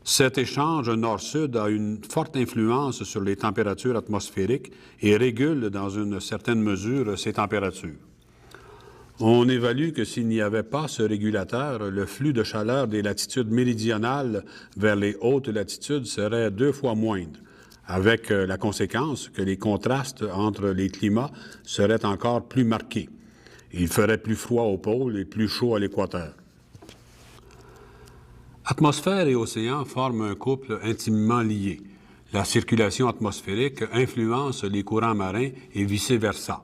Speaker 1: Cet échange nord-sud a une forte influence sur les températures atmosphériques et régule dans une certaine mesure ces températures. On évalue que s'il n'y avait pas ce régulateur, le flux de chaleur des latitudes méridionales vers les hautes latitudes serait 2 fois moindre, avec la conséquence que les contrastes entre les climats seraient encore plus marqués. Il ferait plus froid au pôle et plus chaud à l'équateur. Atmosphère et océan forment un couple intimement lié. La circulation atmosphérique influence les courants marins et vice-versa.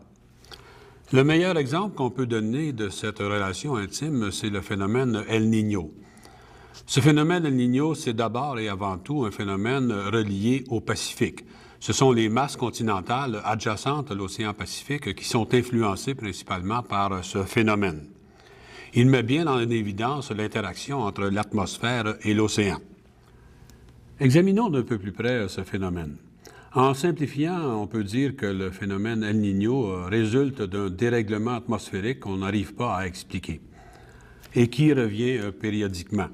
Speaker 1: Le meilleur exemple qu'on peut donner de cette relation intime, c'est le phénomène El Niño. Ce phénomène El Niño, c'est d'abord et avant tout un phénomène relié au Pacifique. Ce sont les masses continentales adjacentes à l'océan Pacifique qui sont influencées principalement par ce phénomène. Il met bien en évidence l'interaction entre l'atmosphère et l'océan. Examinons d'un peu plus près ce phénomène. En simplifiant, on peut dire que le phénomène El Niño résulte d'un dérèglement atmosphérique qu'on n'arrive pas à expliquer et qui revient périodiquement.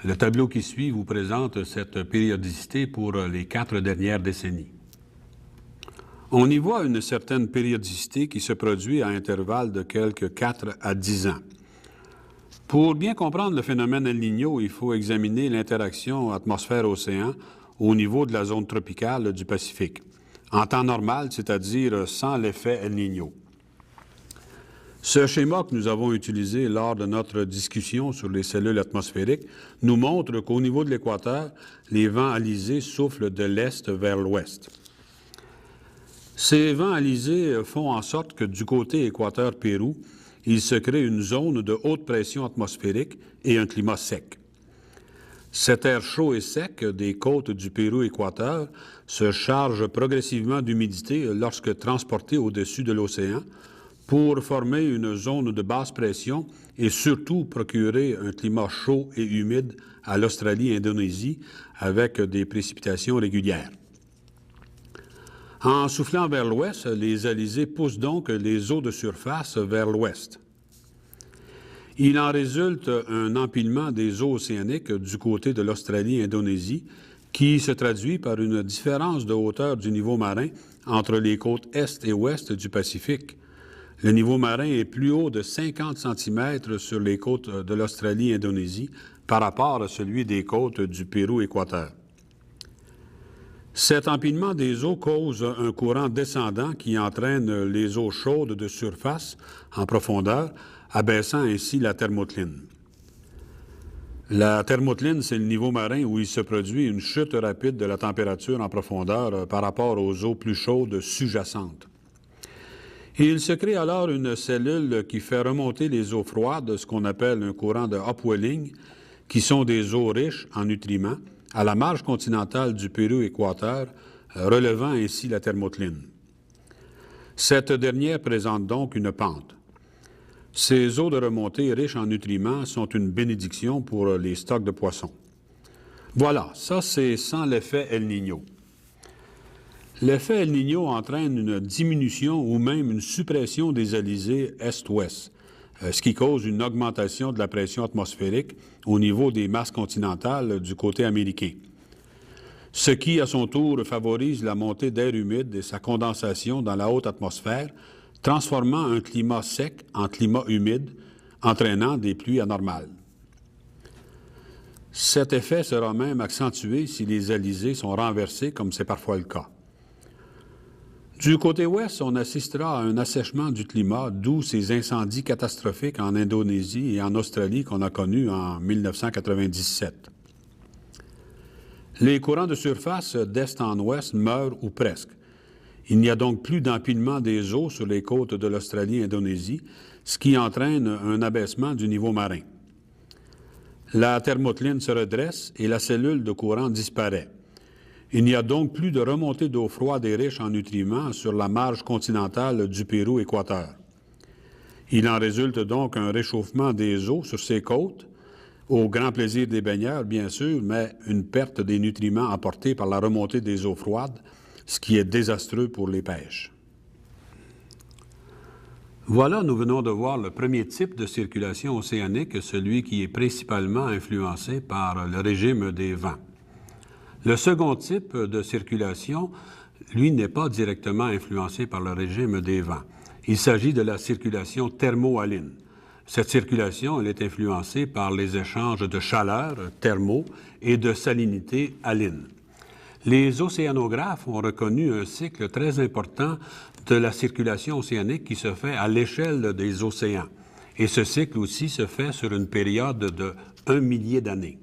Speaker 1: Le tableau qui suit vous présente cette périodicité pour les 4 dernières décennies. On y voit une certaine périodicité qui se produit à intervalles de quelques 4 à 10 ans. Pour bien comprendre le phénomène El Niño, il faut examiner l'interaction atmosphère-océan au niveau de la zone tropicale du Pacifique, en temps normal, c'est-à-dire sans l'effet El Niño. Ce schéma que nous avons utilisé lors de notre discussion sur les cellules atmosphériques nous montre qu'au niveau de l'équateur, les vents alizés soufflent de l'est vers l'ouest. Ces vents alizés font en sorte que du côté équateur-Pérou, il se crée une zone de haute pression atmosphérique et un climat sec. Cet air chaud et sec des côtes du Pérou-Équateur se charge progressivement d'humidité lorsque transporté au-dessus de l'océan pour former une zone de basse pression et surtout procurer un climat chaud et humide à l'Australie et Indonésie avec des précipitations régulières. En soufflant vers l'ouest, les alizés poussent donc les eaux de surface vers l'ouest. Il en résulte un empilement des eaux océaniques du côté de l'Australie et Indonésie qui se traduit par une différence de hauteur du niveau marin entre les côtes est et ouest du Pacifique. Le niveau marin est plus haut de 50 cm sur les côtes de l'Australie et Indonésie par rapport à celui des côtes du Pérou-Équateur. Cet empilement des eaux cause un courant descendant qui entraîne les eaux chaudes de surface en profondeur, abaissant ainsi la thermocline. La thermocline, c'est le niveau marin où il se produit une chute rapide de la température en profondeur par rapport aux eaux plus chaudes sous-jacentes. Il se crée alors une cellule qui fait remonter les eaux froides, ce qu'on appelle un courant de upwelling, qui sont des eaux riches en nutriments, à la marge continentale du Pérou-Équateur, relevant ainsi la thermocline. Cette dernière présente donc une pente. Ces eaux de remontée riches en nutriments sont une bénédiction pour les stocks de poissons. Voilà, ça c'est sans l'effet El Niño. L'effet El Niño entraîne une diminution ou même une suppression des alizés est-ouest, ce qui cause une augmentation de la pression atmosphérique au niveau des masses continentales du côté américain. Ce qui, à son tour, favorise la montée d'air humide et sa condensation dans la haute atmosphère, transformant un climat sec en climat humide, entraînant des pluies anormales. Cet effet sera même accentué si les alizés sont renversés, comme c'est parfois le cas. Du côté ouest, on assistera à un assèchement du climat, d'où ces incendies catastrophiques en Indonésie et en Australie qu'on a connus en 1997. Les courants de surface d'est en ouest meurent ou presque. Il n'y a donc plus d'empilement des eaux sur les côtes de l'Australie et Indonésie, ce qui entraîne un abaissement du niveau marin. La thermocline se redresse et la cellule de courant disparaît. Il n'y a donc plus de remontée d'eau froide et riche en nutriments sur la marge continentale du Pérou-Équateur. Il en résulte donc un réchauffement des eaux sur ces côtes, au grand plaisir des baigneurs, bien sûr, mais une perte des nutriments apportés par la remontée des eaux froides, ce qui est désastreux pour les pêches. Voilà, nous venons de voir le premier type de circulation océanique, celui qui est principalement influencé par le régime des vents. Le second type de circulation, lui, n'est pas directement influencé par le régime des vents. Il s'agit de la circulation thermohaline. Cette circulation, elle est influencée par les échanges de chaleur, thermo, et de salinité, haline. Les océanographes ont reconnu un cycle très important de la circulation océanique qui se fait à l'échelle des océans. Et ce cycle aussi se fait sur une période de 1 millier d'années.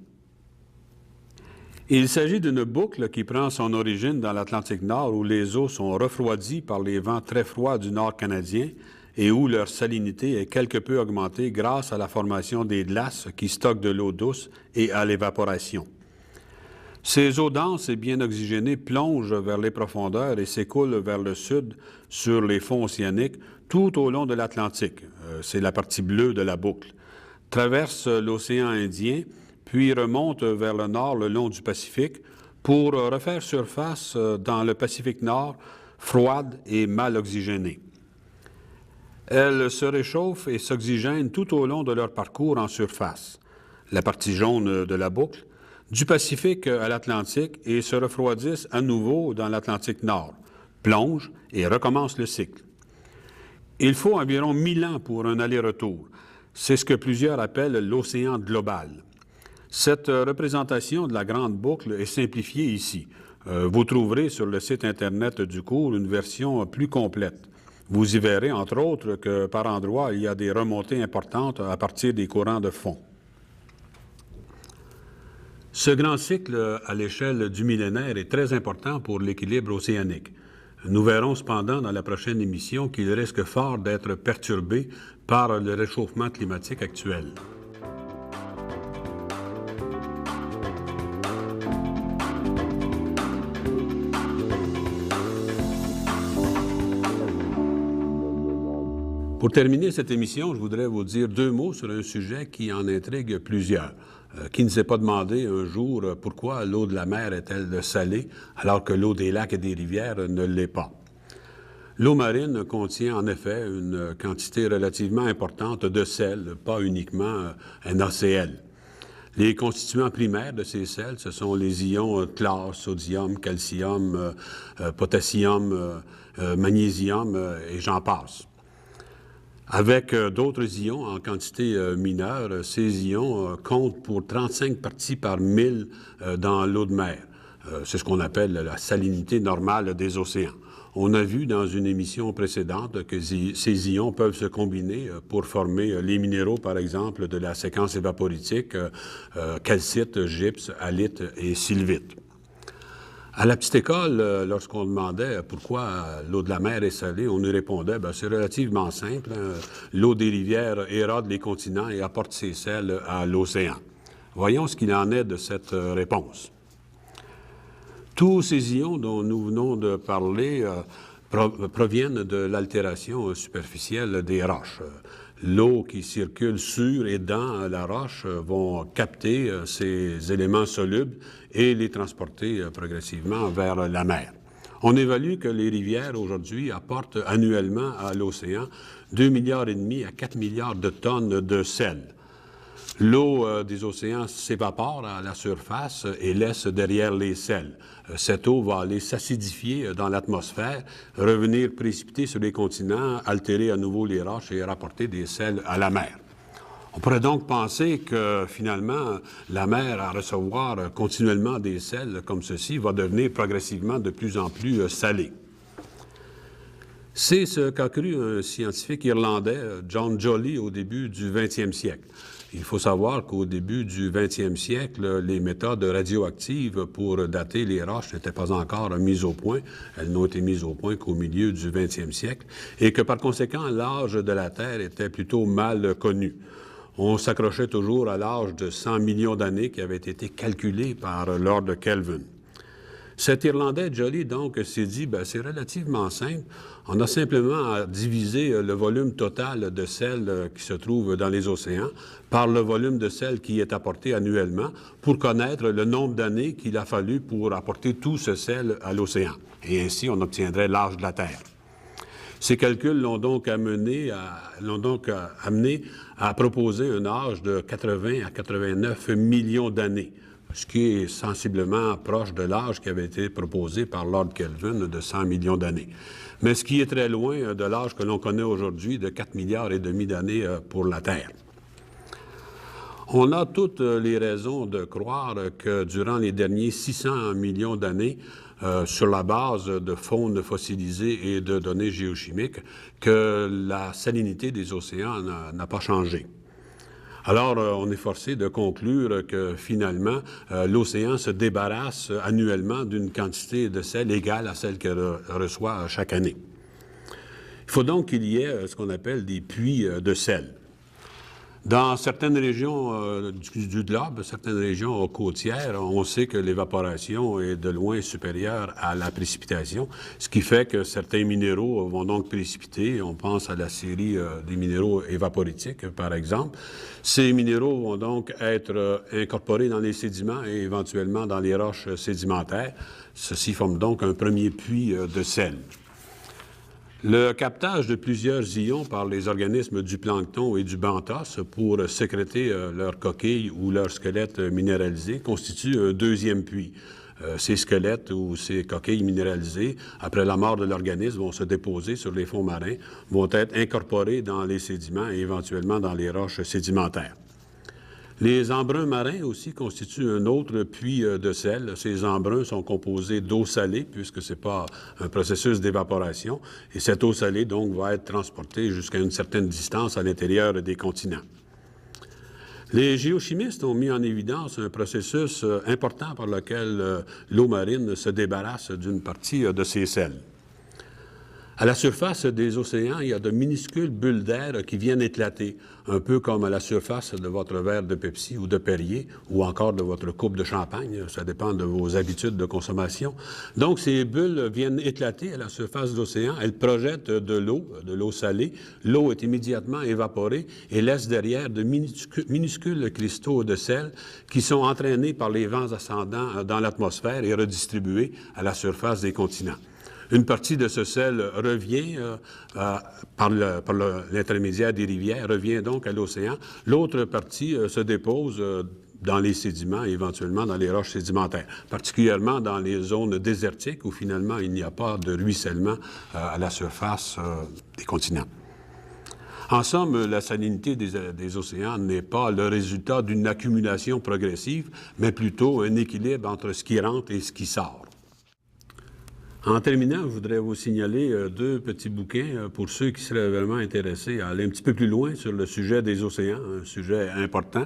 Speaker 1: Il s'agit d'une boucle qui prend son origine dans l'Atlantique Nord où les eaux sont refroidies par les vents très froids du nord canadien et où leur salinité est quelque peu augmentée grâce à la formation des glaces qui stockent de l'eau douce et à l'évaporation. Ces eaux denses et bien oxygénées plongent vers les profondeurs et s'écoulent vers le sud sur les fonds océaniques tout au long de l'Atlantique. C'est la partie bleue de la boucle. Traversent l'océan Indien, puis remontent vers le nord le long du Pacifique pour refaire surface dans le Pacifique Nord, froide et mal oxygénée. Elles se réchauffent et s'oxygènent tout au long de leur parcours en surface, la partie jaune de la boucle, du Pacifique à l'Atlantique et se refroidissent à nouveau dans l'Atlantique Nord, plongent et recommencent le cycle. Il faut environ 1000 ans pour un aller-retour. C'est ce que plusieurs appellent l'océan global. Cette représentation de la grande boucle est simplifiée ici. Vous trouverez sur le site Internet du cours une version plus complète. Vous y verrez, entre autres, que par endroits, il y a des remontées importantes à partir des courants de fond. Ce grand cycle à l'échelle du millénaire est très important pour l'équilibre océanique. Nous verrons cependant dans la prochaine émission qu'il risque fort d'être perturbé par le réchauffement climatique actuel. Pour terminer cette émission, je voudrais vous dire 2 mots sur un sujet qui en intrigue plusieurs. Qui ne s'est pas demandé un jour pourquoi l'eau de la mer est-elle salée alors que l'eau des lacs et des rivières ne l'est pas. L'eau marine contient en effet une quantité relativement importante de sel, pas uniquement NaCl. Les constituants primaires de ces sels, ce sont les ions chlore, sodium, calcium, potassium, magnésium et j'en passe. Avec d'autres ions en quantité mineure, ces ions comptent pour 35 parties par 1000 dans l'eau de mer. C'est ce qu'on appelle la salinité normale des océans. On a vu dans une émission précédente que ces ions peuvent se combiner pour former les minéraux, par exemple, de la séquence évaporitique, calcite, gypse, halite et sylvite. À la petite école, lorsqu'on demandait pourquoi l'eau de la mer est salée, on nous répondait c'est relativement simple. L'eau des rivières érode les continents et apporte ses sels à l'océan. Voyons ce qu'il en est de cette réponse. Tous ces ions dont nous venons de parler proviennent de l'altération superficielle des roches. L'eau qui circule sur et dans la roche vont capter ces éléments solubles et les transporter progressivement vers la mer. On évalue que les rivières aujourd'hui apportent annuellement à l'océan 2,5 milliards à 4 milliards de tonnes de sel. L'eau des océans s'évapore à la surface et laisse derrière les sels. Cette eau va aller s'acidifier dans l'atmosphère, revenir précipiter sur les continents, altérer à nouveau les roches et rapporter des sels à la mer. On pourrait donc penser que, finalement, la mer, à recevoir continuellement des sels comme ceci, va devenir progressivement de plus en plus salée. C'est ce qu'a cru un scientifique irlandais, John Joly, au début du 20e siècle. Il faut savoir qu'au début du 20e siècle, les méthodes radioactives pour dater les roches n'étaient pas encore mises au point. Elles n'ont été mises au point qu'au milieu du 20e siècle et que, par conséquent, l'âge de la Terre était plutôt mal connu. On s'accrochait toujours à l'âge de 100 millions d'années qui avait été calculé par Lord Kelvin. Cet Irlandais Joly, donc, s'est dit, c'est relativement simple. On a simplement à diviser le volume total de sel qui se trouve dans les océans par le volume de sel qui est apporté annuellement pour connaître le nombre d'années qu'il a fallu pour apporter tout ce sel à l'océan. Et ainsi, on obtiendrait l'âge de la Terre. Ces calculs l'ont donc amené à proposer un âge de 80 à 89 millions d'années, ce qui est sensiblement proche de l'âge qui avait été proposé par Lord Kelvin de 100 millions d'années. Mais ce qui est très loin de l'âge que l'on connaît aujourd'hui de 4 milliards et demi d'années pour la Terre. On a toutes les raisons de croire que durant les derniers 600 millions d'années, sur la base de faune fossilisée et de données géochimiques, que la salinité des océans n'a pas changé. Alors, on est forcé de conclure que finalement, l'océan se débarrasse annuellement d'une quantité de sel égale à celle qu'elle reçoit chaque année. Il faut donc qu'il y ait ce qu'on appelle des puits de sel. Dans certaines régions du globe, certaines régions côtières, on sait que l'évaporation est de loin supérieure à la précipitation, ce qui fait que certains minéraux vont donc précipiter. On pense à la série des minéraux évaporitiques, par exemple. Ces minéraux vont donc être incorporés dans les sédiments et éventuellement dans les roches sédimentaires. Ceci forme donc un premier puits de sel. Le captage de plusieurs ions par les organismes du plancton et du benthos pour sécréter leurs coquilles ou leurs squelettes minéralisés constitue un deuxième puits. Ces squelettes ou ces coquilles minéralisées, après la mort de l'organisme, vont se déposer sur les fonds marins, vont être incorporés dans les sédiments et éventuellement dans les roches sédimentaires. Les embruns marins aussi constituent un autre puits de sel. Ces embruns sont composés d'eau salée, puisque ce n'est pas un processus d'évaporation, et cette eau salée, donc, va être transportée jusqu'à une certaine distance à l'intérieur des continents. Les géochimistes ont mis en évidence un processus important par lequel l'eau marine se débarrasse d'une partie de ses sels. À la surface des océans, il y a de minuscules bulles d'air qui viennent éclater, un peu comme à la surface de votre verre de Pepsi ou de Perrier, ou encore de votre coupe de champagne, ça dépend de vos habitudes de consommation. Donc, ces bulles viennent éclater à la surface de l'océan, elles projettent de l'eau salée, l'eau est immédiatement évaporée et laisse derrière de minuscules cristaux de sel qui sont entraînés par les vents ascendants dans l'atmosphère et redistribués à la surface des continents. Une partie de ce sel revient par l'intermédiaire des rivières, revient donc à l'océan. L'autre partie se dépose dans les sédiments et éventuellement dans les roches sédimentaires, particulièrement dans les zones désertiques où finalement il n'y a pas de ruissellement à la surface des continents. En somme, la salinité des océans n'est pas le résultat d'une accumulation progressive, mais plutôt un équilibre entre ce qui rentre et ce qui sort. En terminant, je voudrais vous signaler deux petits bouquins pour ceux qui seraient vraiment intéressés à aller un petit peu plus loin sur le sujet des océans, un sujet important.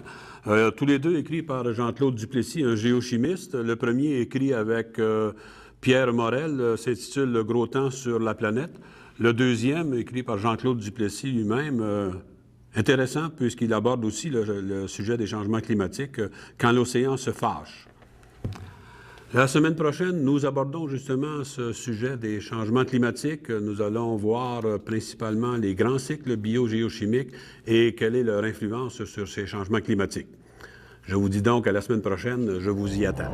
Speaker 1: Tous les deux écrits par Jean-Claude Duplessis, un géochimiste. Le premier écrit avec Pierre Morel s'intitule « Le gros temps sur la planète ». Le deuxième, écrit par Jean-Claude Duplessis lui-même, intéressant puisqu'il aborde aussi le sujet des changements climatiques, quand l'océan se fâche. La semaine prochaine, nous abordons justement ce sujet des changements climatiques. Nous allons voir principalement les grands cycles biogéochimiques et quelle est leur influence sur ces changements climatiques. Je vous dis donc à la semaine prochaine, je vous y attends.